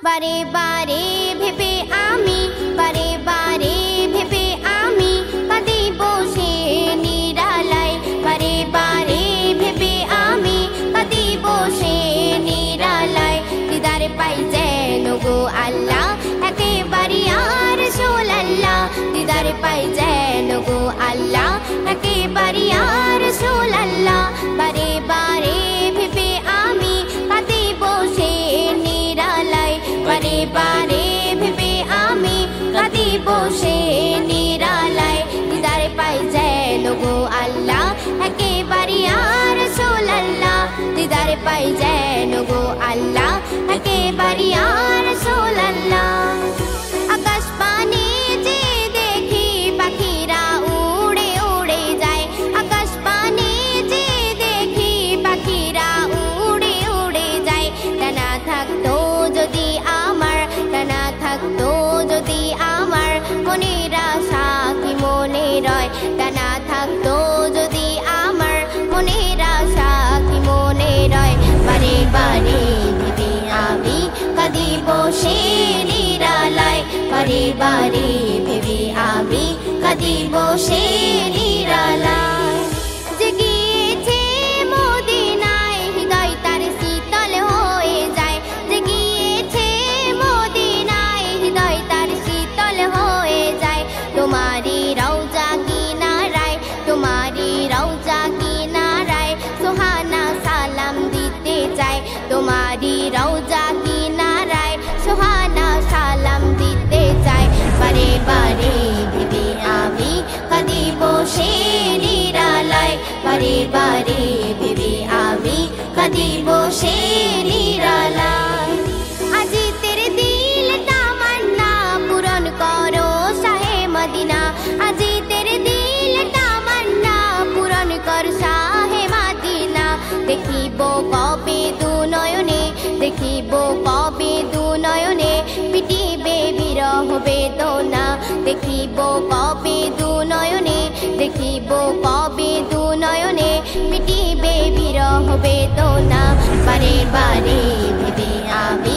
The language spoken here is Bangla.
বারে বারে ভেবে আমি, বারে বারে ভেবে আমি কাঁদি বসে নিরালায়, বারে বারে ভেবে আমি কাঁদি বসে নিরালায়। দিদার পাই যেন গো আল্লাহ একেবারে ইয়া রাসূলুল্লাহ, দিদার পাই যেন গো আল্লাহ একেবারে ইয়া রাসূলুল্লাহ। বারে বারে ভেবে আমি কাঁদি বসে নিরালায়, বারে বারে ভেবে আমি কাঁদি বসে নিরালায়। দিদার পাই যেন গো আল্লাহ একেবারে ইয়া রাসূলুল্লাহ, দিদার পাই যেন গো আল্লাহ একেবারে ইয়া রাসূলুল্লাহ। আকাশ পানে যে দেখি পাখিরা উড়ে উড়ে যায়, আকাশ পানে যে দেখি পাখিরা উড়ে উড়ে যায়। ডানা থাকতো যদি আমার, ডানা থাকতো যদি আমার, মনের আশা কি মনে রয়, ডানা থাকতো যদি আমার, মনের আশা কি মনে রয়। বারে বারে ভেবে আমি কাঁদি বসে নিরালায়, বারে বারে ভেবে আমি কাঁদি বসে নিরালায়। যে গিয়েছে মদিনায় হৃদয় তার শীতল হয়ে যায়, যে গিয়েছে মদিনায় হৃদয় তার শীতল হয়ে যায়। তোমারি রওজা কিনারায়, তোমারি রওজা কিনারায় সোহানা সালাম দিতে চাই, তোমারি রওজা কিনারায় সোহানা সালাম দিতে চাই। বারে বারে ভেবে আমি কাঁদি বসে নিরালায়, বারে বারে ভেবে আমি কাঁদি বসে নিরালায়। আজি তেরে দিল তামান্না পূরণ করো শাহে মদিনা, আজি তেরে দিল তামান্না পূরণ কর শাহে মদিনা। দেখিব কবে দু নয়নে, দেখিব কবে দু নয়নে পিটিবে বিরহ বেদনা, দেখিব কবে দু নয়নে, দেখিব কবে দু নয়নে পিটিবে বিরহ বেদনা। বারে বারে ভেবে আমি